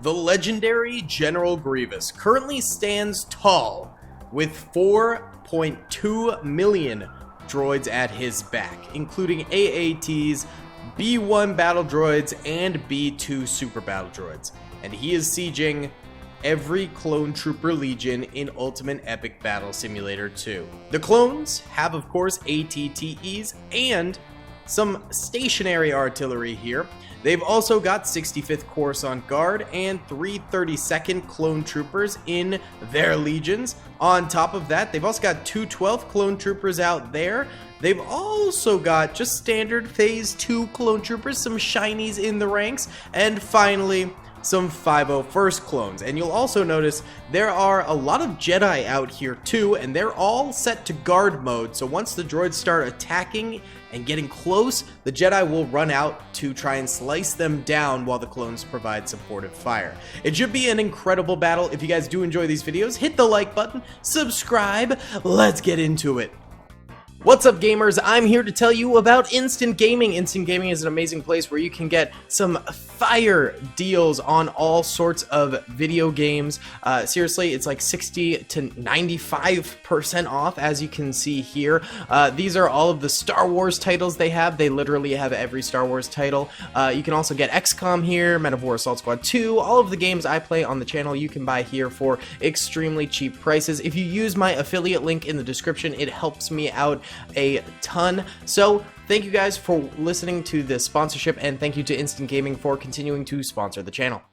The legendary General Grievous currently stands tall with 4.2 million droids at his back, including AATs, B1 battle droids, and B2 super battle droids. And he is sieging every clone trooper legion in Ultimate Epic Battle Simulator 2. The clones have, of course, ATTEs and some stationary artillery here. They've also got 65th Coruscant Guard and 332nd clone troopers in their legions. On top of that, they've also got 212th clone troopers out there. They've also got just standard Phase 2 clone troopers, some shinies in the ranks, and finally, some 501st clones. And you'll also notice there are a lot of Jedi out here too, and they're all set to guard mode. So once the droids start attacking and getting close, the Jedi will run out to try and slice them down while the clones provide supportive fire. It should be an incredible battle. If you guys do enjoy these videos, hit the like button, subscribe, let's get into it. What's up, gamers? I'm here to tell you about Instant Gaming. Instant Gaming is an amazing place where you can get some fire deals on all sorts of video games. Seriously, it's like 60 to 95% off, as you can see here. These are all of the Star Wars titles they have. They literally have every Star Wars title. You can also get XCOM here, Men of War Assault Squad 2. All of the games I play on the channel you can buy here for extremely cheap prices. If you use my affiliate link in the description, it helps me out a ton. So thank you guys for listening to this sponsorship, and thank you to Instant Gaming for continuing to sponsor the channel.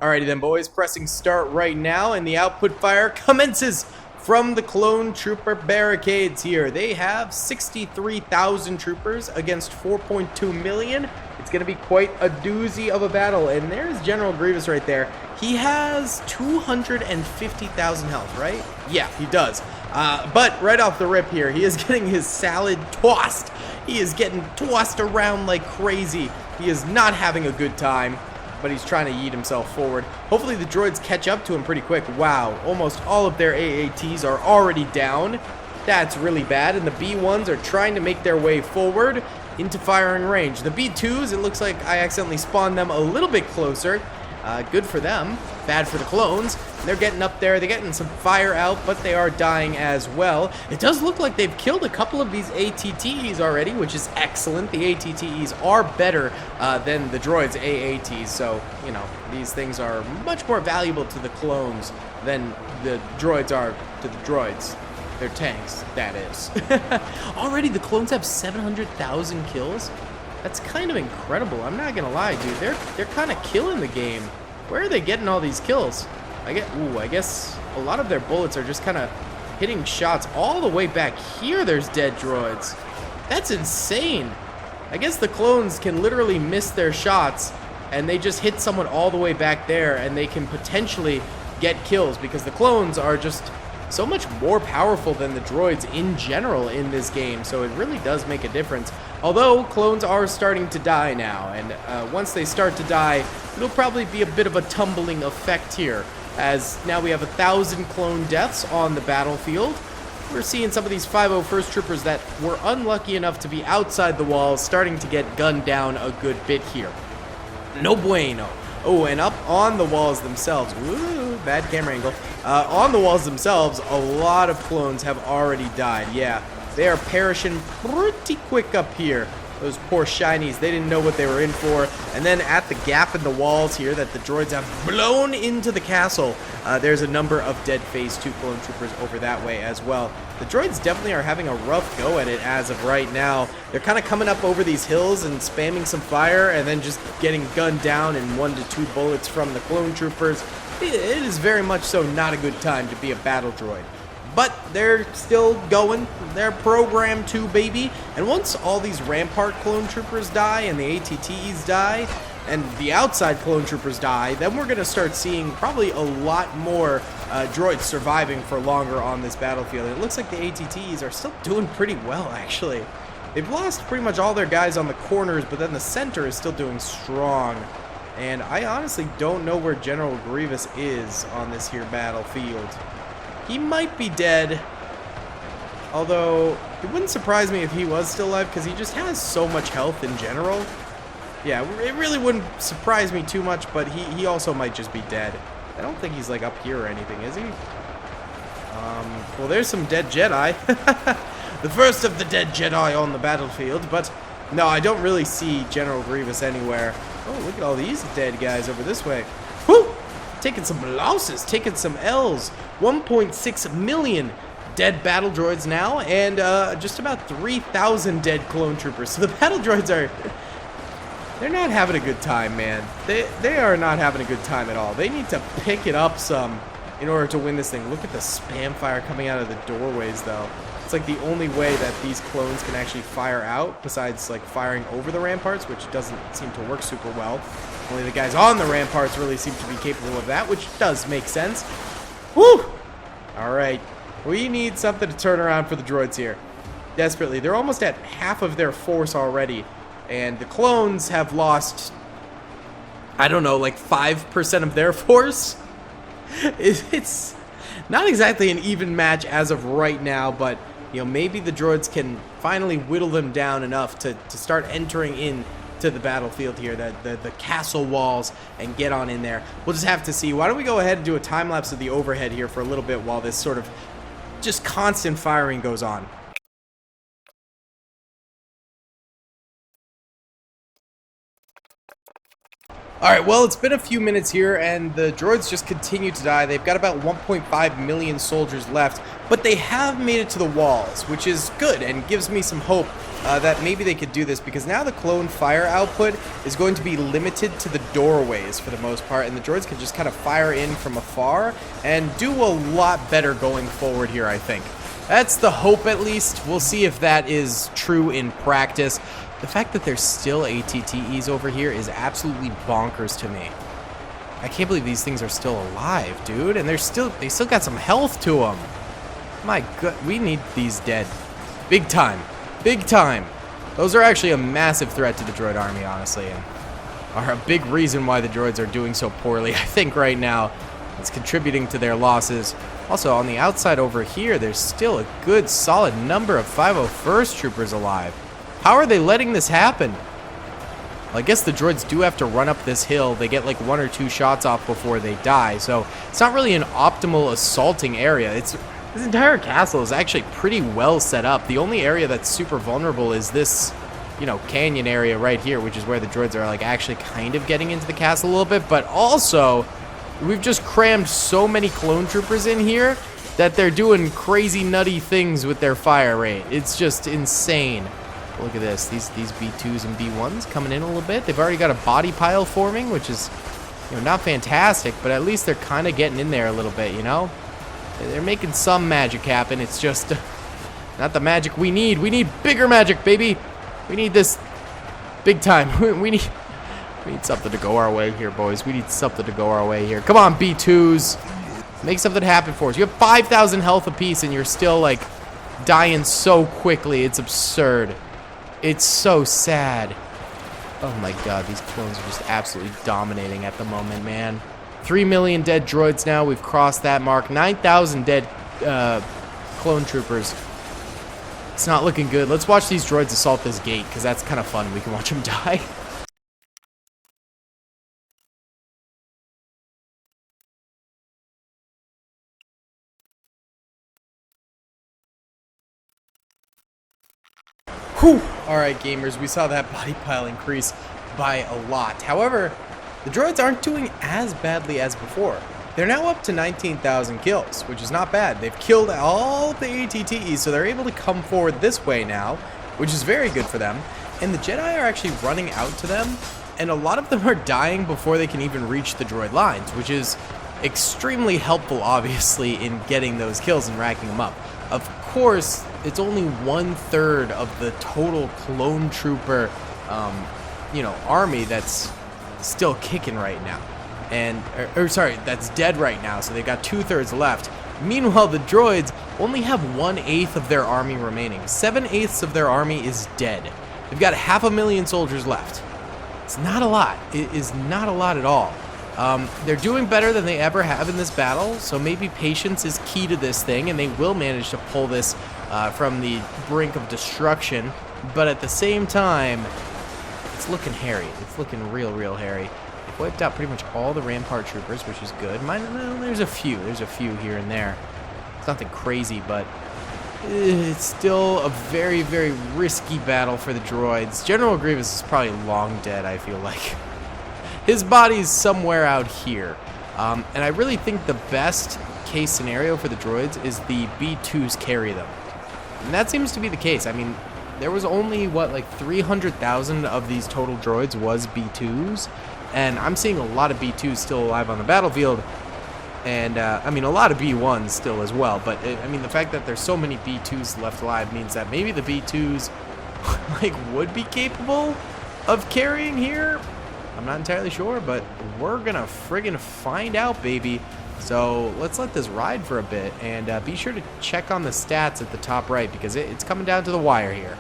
Alrighty then, boys, pressing start right now, and the output fire commences from the clone trooper barricades here. They have 63,000 troopers against 4.2 million. It's going to be quite a doozy of a battle, and there's General Grievous right there. He has 250,000 health, right? Yeah, he does. But right off the rip here, he is getting his salad tossed. He is getting tossed around like crazy. He is not having a good time, but he's trying to yeet himself forward. Hopefully the droids catch up to him pretty quick. Wow, almost all of their AATs are already down. That's really bad, and the B1s are trying to make their way forward into firing range. The B2s, it looks like I accidentally spawned them a little bit closer. Good for them, bad for the clones. They're getting up there, they're getting some fire out, but they are dying as well. It does look like they've killed a couple of these ATTEs already, which is excellent. The ATTEs are better than the droids' AATs, so, you know, these things are much more valuable to the clones than the droids are to the droids. They're tanks, that is. Already the clones have 700,000 kills. That's kind of incredible. I'm not gonna lie, dude. They're kind of killing the game. Where are they getting all these kills? I guess a lot of their bullets are just kind of hitting shots all the way back here. There's dead droids. That's insane. I guess the clones can literally miss their shots, and they just hit someone all the way back there, and they can potentially get kills because the clones are just so much more powerful than the droids in general in this game, so it really does make a difference. Although clones are starting to die now, and once they start to die, it'll probably be a bit of a tumbling effect here, as now we have 1,000 clone deaths on the battlefield. We're seeing some of these 501st troopers that were unlucky enough to be outside the walls starting to get gunned down a good bit here. No bueno. Oh, and up on the walls themselves, ooh, bad camera angle. On the walls themselves, a lot of clones have already died. Yeah, they are perishing pretty quick up here. Those poor shinies, they didn't know what they were in for. And then at the gap in the walls here that the droids have blown into the castle, there's a number of dead Phase 2 clone troopers over that way as well. The droids definitely are having a rough go at it as of right now. They're kind of coming up over these hills and spamming some fire and then just getting gunned down in 1 to 2 bullets from the clone troopers. It is very much so not a good time to be a battle droid. But they're still going. They're programmed to, baby. And once all these Rampart clone troopers die and the ATTEs die and the outside clone troopers die, then we're going to start seeing probably a lot more droids surviving for longer on this battlefield. It looks like the ATTEs are still doing pretty well, actually. They've lost pretty much all their guys on the corners, but then the center is still doing strong. And I honestly don't know where General Grievous is on this here battlefield. He might be dead, although it wouldn't surprise me if he was still alive because he just has so much health in general. Yeah, it really wouldn't surprise me too much, but he also might just be dead. I don't think he's like up here or anything, is he? Well, there's some dead Jedi. The first of the dead Jedi on the battlefield, but no, I don't really see General Grievous anywhere. Oh, look at all these dead guys over this way. Whoo! Taking some losses, taking some L's. 1.6 million dead battle droids now, and just about 3,000 dead clone troopers. So the battle droids are... They're not having a good time, man. They are not having a good time at all. They need to pick it up some in order to win this thing. Look at the spam fire coming out of the doorways, though. It's like the only way that these clones can actually fire out, besides like firing over the ramparts, which doesn't seem to work super well. Only the guys on the ramparts really seem to be capable of that, which does make sense. Woo! Alright. We need something to turn around for the droids here. Desperately. They're almost at half of their force already. And the clones have lost, I don't know, like 5% of their force. It's not exactly an even match as of right now, but you know, maybe the droids can finally whittle them down enough to start entering in to the battlefield here, the castle walls, and get on in there. We'll just have to see. Why don't we go ahead and do a time lapse of the overhead here for a little bit while this sort of just constant firing goes on. Alright, well, it's been a few minutes here, and the droids just continue to die. They've got about 1.5 million soldiers left, but they have made it to the walls, which is good and gives me some hope that maybe they could do this, because now the clone fire output is going to be limited to the doorways for the most part, and the droids can just kind of fire in from afar and do a lot better going forward here, I think. That's the hope, at least. We'll see if that is true in practice. The fact that there's still ATTEs over here is absolutely bonkers to me. I can't believe these things are still alive, dude. And they still got some health to them. My god, we need these dead. Big time. Big time. Those are actually a massive threat to the droid army, honestly, and are a big reason why the droids are doing so poorly, I think, right now. It's contributing to their losses. Also, on the outside over here, there's still a good, solid number of 501st troopers alive. How are they letting this happen? Well, I guess the droids do have to run up this hill. They get like 1 or 2 shots off before they die, so it's not really an optimal assaulting area. This entire castle is actually pretty well set up. The only area that's super vulnerable is this, you know, canyon area right here, which is where the droids are like actually kind of getting into the castle a little bit. But also, we've just crammed so many clone troopers in here that they're doing crazy nutty things with their fire rate. It's just insane. Look at this. These B2s and B1s coming in a little bit. They've already got a body pile forming, which is, you know, not fantastic, but at least they're kind of getting in there a little bit, you know? They're making some magic happen. It's just not the magic we need. We need bigger magic, baby. We need this big time. We need something to go our way here, boys. We need something to go our way here. Come on, B2s. Make something happen for us. You have 5,000 health apiece, and you're still, like, dying so quickly. It's absurd. It's so sad. Oh my god, these clones are just absolutely dominating at the moment, man. 3 million dead droids now. We've crossed that mark. 9,000 dead clone troopers. It's not looking good. Let's watch these droids assault this gate, because that's kind of fun. We can watch them die. Whew. Alright, gamers, we saw that body pile increase by a lot. However, the droids aren't doing as badly as before. They're now up to 19,000 kills, which is not bad. They've killed all the ATTEs, so they're able to come forward this way now, which is very good for them. And the Jedi are actually running out to them, and a lot of them are dying before they can even reach the droid lines, which is extremely helpful, obviously, in getting those kills and racking them up. Of course, it's only 1/3 of the total clone trooper, army that's still kicking right now, and that's dead right now. So they've got 2/3 left. Meanwhile, the droids only have 1/8 of their army remaining. 7/8 of their army is dead. They've got 500,000 soldiers left. It's not a lot. It is not a lot at all. They're doing better than they ever have in this battle, so maybe patience is key to this thing, and they will manage to pull this from the brink of destruction. But at the same time, it's looking hairy. It's looking real hairy. They've wiped out pretty much all the Rampart troopers, which is good. Well, there's a few here and there. It's nothing crazy, but it's still a very risky battle for the droids. General Grievous is probably long dead, I feel like. His body's somewhere out here. And I really think the best case scenario for the droids is the B2s carry them. And that seems to be the case. I mean, there was only, what, like 300,000 of these total droids was B2s. And I'm seeing a lot of B2s still alive on the battlefield. And, I mean, a lot of B1s still as well. But, I mean, the fact that there's so many B2s left alive means that maybe the B2s, like, would be capable of carrying here. I'm not entirely sure, but we're gonna friggin' find out, baby. So let's let this ride for a bit, and be sure to check on the stats at the top right, because it's coming down to the wire here.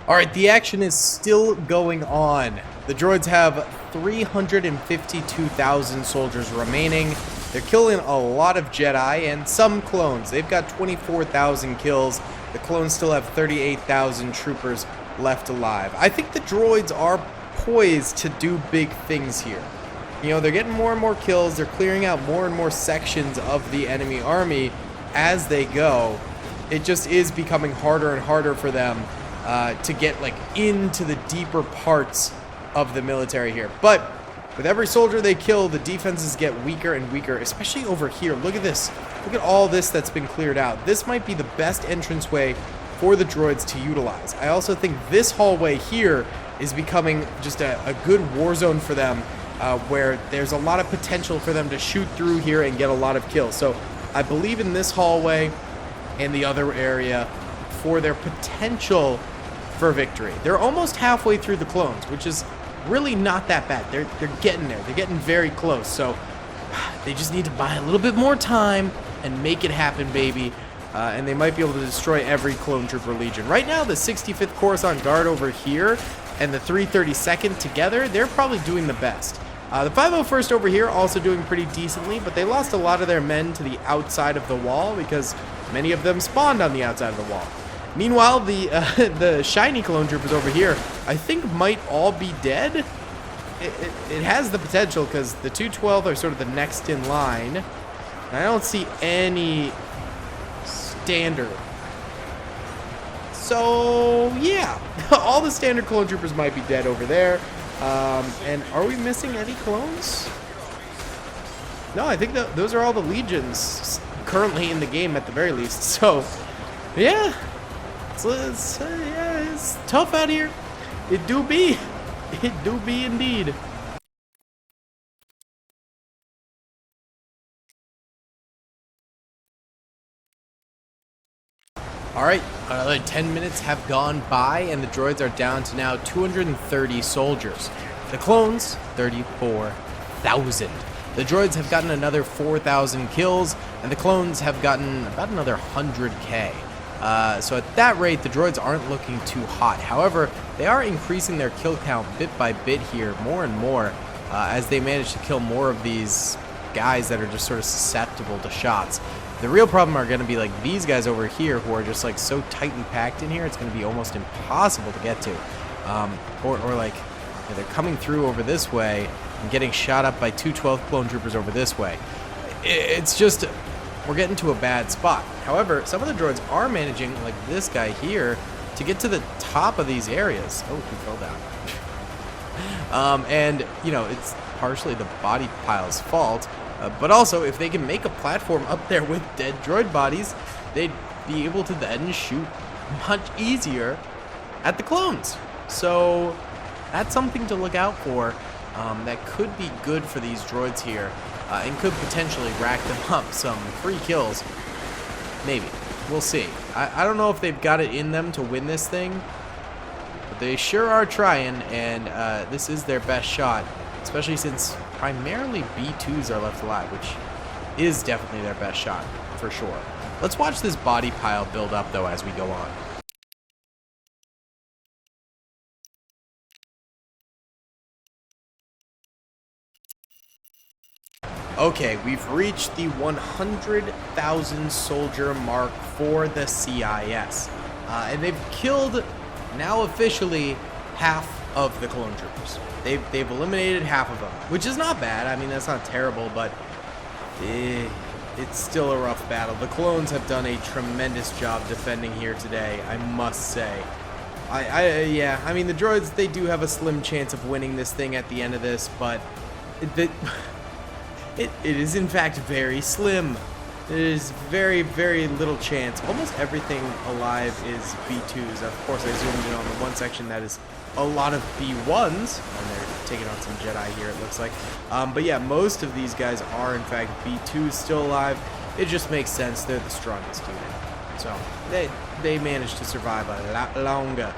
Alright, the action is still going on. The droids have 352,000 soldiers remaining. They're killing a lot of Jedi and some clones. They've got 24,000 kills. The clones still have 38,000 troopers left alive. I think the droids are poised to do big things here. You know, they're getting more and more kills. They're clearing out more and more sections of the enemy army as they go. It just is becoming harder and harder for them to get like into the deeper parts of the military here. But with every soldier they kill, the defenses get weaker and weaker, especially over here. Look at this. Look at all this that's been cleared out. This might be the best entranceway for the droids to utilize. I also think this hallway here is becoming just a good war zone for them, where there's a lot of potential for them to shoot through here and get a lot of kills. So I believe in this hallway and the other area for their potential for victory. They're almost halfway through the clones, which is really not that bad. They're getting there. They're getting very close. So they just need to buy a little bit more time and make it happen, baby. And they might be able to destroy every clone trooper legion. Right now, the 65th Coruscant Guard over here and the 332nd together, they're probably doing the best. The 501st over here also doing pretty decently, but they lost a lot of their men to the outside of the wall because many of them spawned on the outside of the wall. Meanwhile, the shiny clone troopers over here, I think might all be dead. It has the potential because the 212 are sort of the next in line. And I don't see any standard. So, yeah. All the standard clone troopers might be dead over there. And are we missing any clones? No, I think those are all the legions currently in the game at the very least. So, yeah. Yeah, it's tough out here. It do be. It do be indeed. Alright, another 10 minutes have gone by and the droids are down to now 230 soldiers. The clones, 34,000. The droids have gotten another 4,000 kills and the clones have gotten about another 100k. So at that rate, the droids aren't looking too hot. However, they are increasing their kill count bit by bit here, more and more, as they manage to kill more of these guys that are just sort of susceptible to shots. The real problem are going to be like these guys over here who are just like so tightly packed in here, it's going to be almost impossible to get to. Or like they're coming through over this way and getting shot up by 212 clone troopers over this way. It's just... we're getting to a bad spot. However, some of the droids are managing, like this guy here, to get to the top of these areas. Oh, he fell down. And, you know, it's partially the body pile's fault, but also if they can make a platform up there with dead droid bodies, they'd be able to then shoot much easier at the clones. So that's something to look out for. That could be good for these droids here. And could potentially rack them up some free kills. Maybe. We'll see. I don't know if they've got it in them to win this thing, but they sure are trying, and this is their best shot, especially since primarily B2s are left alive, which is definitely their best shot, for sure. Let's watch this body pile build up, though, as we go on. Okay, we've reached the 100,000 soldier mark for the CIS. And they've killed, now officially, half of the clone troopers. They've eliminated half of them, which is not bad. I mean, that's not terrible, but it's still a rough battle. The clones have done a tremendous job defending here today, I must say. Yeah, I mean, the droids, they do have a slim chance of winning this thing at the end of this, but it is in fact very slim. There is very, very little chance. Almost everything alive is B2s. Of course, I zoomed in on the one section that is a lot of B1s, and they're taking on some Jedi here, it looks like. But yeah, most of these guys are in fact B2s still alive. It just makes sense. They're the strongest unit, so they managed to survive a lot longer.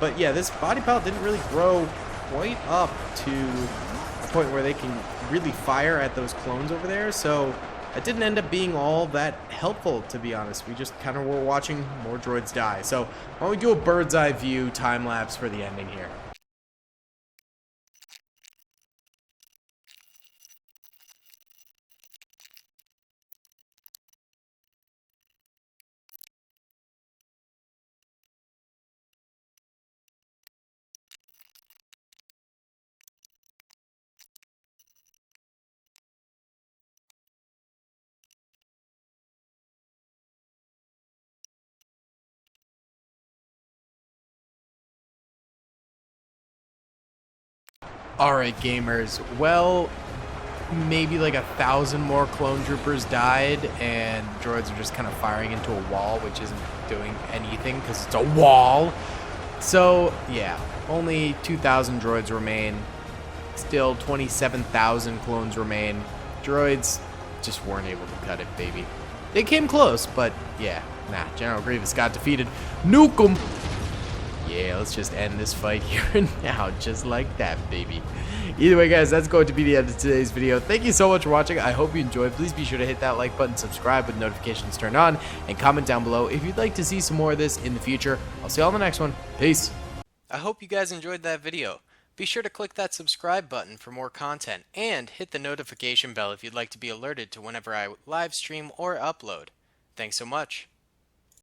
But yeah, this body pilot didn't really grow quite up to a point where they can really fire at those clones over there, so it didn't end up being all that helpful, to be honest. We just kind of were watching more droids die. So why don't we do a bird's eye view time lapse for the ending here. Alright, gamers. Well, maybe like 1,000 more clone troopers died, and droids are just kind of firing into a wall, which isn't doing anything because it's a wall. So, yeah, only 2,000 droids remain. Still 27,000 clones remain. Droids just weren't able to cut it, baby. They came close, but yeah, nah, General Grievous got defeated. Nuke 'em! Yeah, let's just end this fight here and now, just like that, baby. Either way, guys, that's going to be the end of today's video. Thank you so much for watching. I hope you enjoyed. Please be sure to hit that like button, subscribe with notifications turned on, and comment down below if you'd like to see some more of this in the future. I'll see you all in the next one. Peace. I hope you guys enjoyed that video. Be sure to click that subscribe button for more content, and hit the notification bell if you'd like to be alerted to whenever I live stream or upload. Thanks so much.